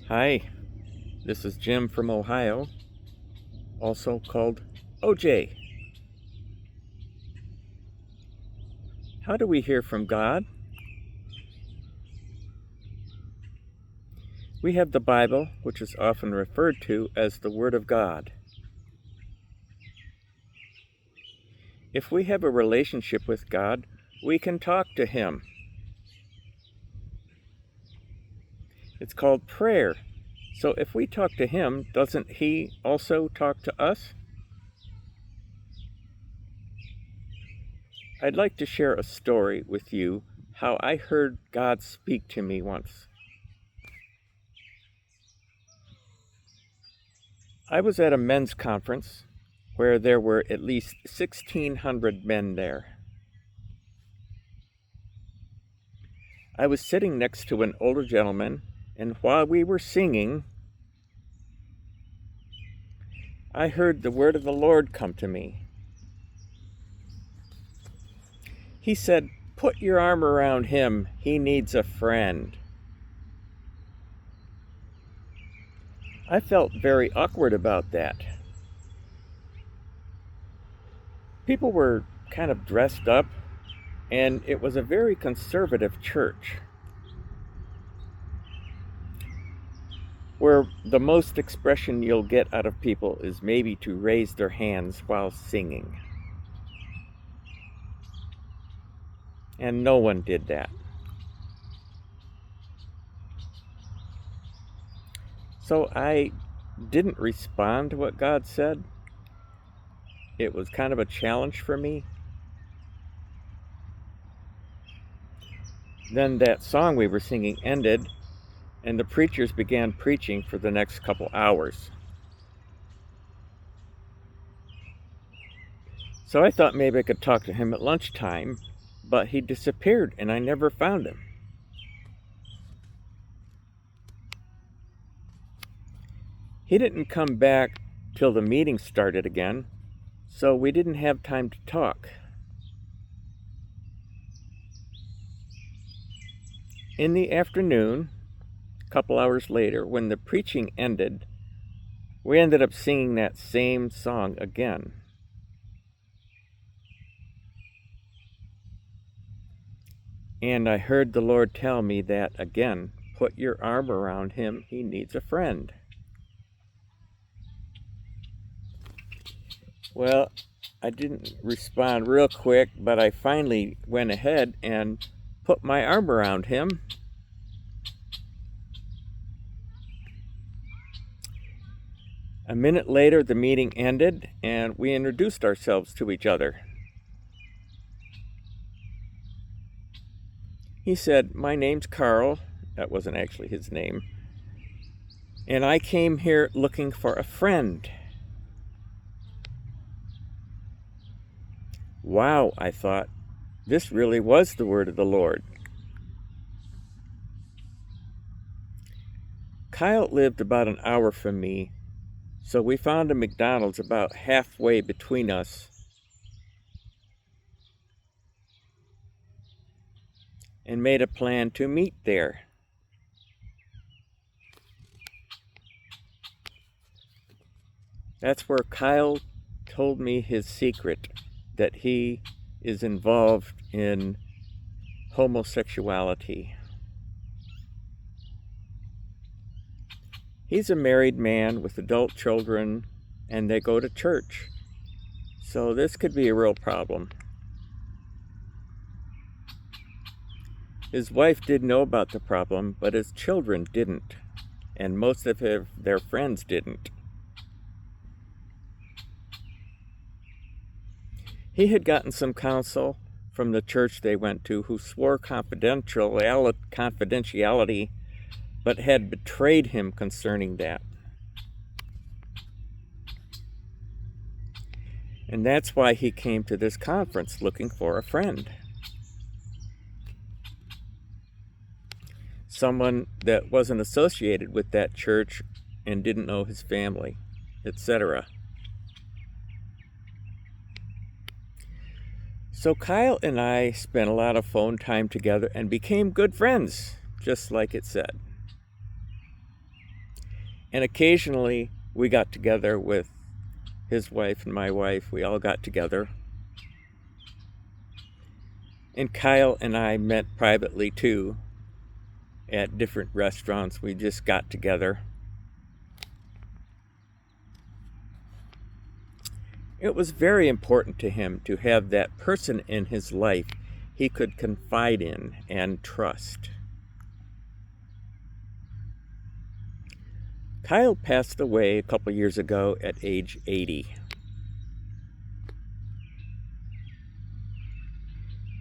Hi, this is Jim from Ohio, also called OJ. How do we hear from God? We have the Bible, which is often referred to as the Word of God. If we have a relationship with God, we can talk to Him. It's called prayer. So if we talk to Him, doesn't He also talk to us? I'd like to share a story with you how I heard God speak to me once. I was at a men's conference where there were at least 1,600 men there. I was sitting next to an older gentleman, and while we were singing, I heard the word of the Lord come to me. He said, "Put your arm around him. He needs a friend." I felt very awkward about that. People were kind of dressed up, and it was a very conservative church, where the most expression you'll get out of people is maybe to raise their hands while singing. And no one did that. So I didn't respond to what God said. It was kind of a challenge for me. Then that song we were singing ended, and the preachers began preaching for the next couple hours. So I thought maybe I could talk to him at lunchtime, but he disappeared and I never found him. He didn't come back till the meeting started again, so we didn't have time to talk. In the afternoon, a couple hours later, when the preaching ended, we ended up singing that same song again. And I heard the Lord tell me that again, put your arm around him, he needs a friend. Well, I didn't respond real quick, but I finally went ahead and put my arm around him. A minute later, the meeting ended, and we introduced ourselves to each other. He said, "My name's Carl." That wasn't actually his name. "And I came here looking for a friend." Wow, I thought, this really was the word of the Lord. Kyle lived about an hour from me, so we found a McDonald's about halfway between us and made a plan to meet there. That's where Kyle told me his secret, that he is involved in homosexuality. He's a married man with adult children, and they go to church. So this could be a real problem. His wife did know about the problem, but his children didn't, and most of their friends didn't. He had gotten some counsel from the church they went to, who swore confidentiality, but had betrayed him concerning that. And that's why he came to this conference looking for a friend. Someone that wasn't associated with that church and didn't know his family, etc. So Kyle and I spent a lot of phone time together and became good friends, just like it said. And occasionally we got together with his wife and my wife. We all got together. And Kyle and I met privately too at different restaurants. We just got together. It was very important to him to have that person in his life he could confide in and trust. Kyle passed away a couple years ago at age 80.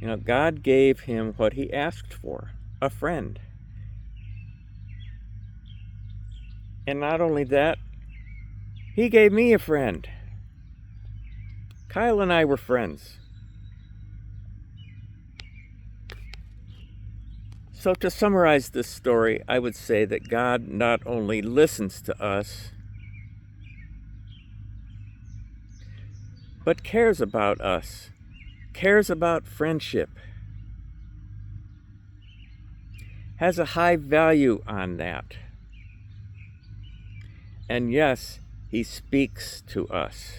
You know, God gave him what he asked for, a friend. And not only that, he gave me a friend. Kyle and I were friends. So to summarize this story, I would say that God not only listens to us, but cares about us, cares about friendship, has a high value on that. And yes, he speaks to us.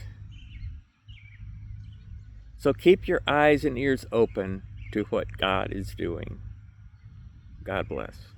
So keep your eyes and ears open to what God is doing. God bless.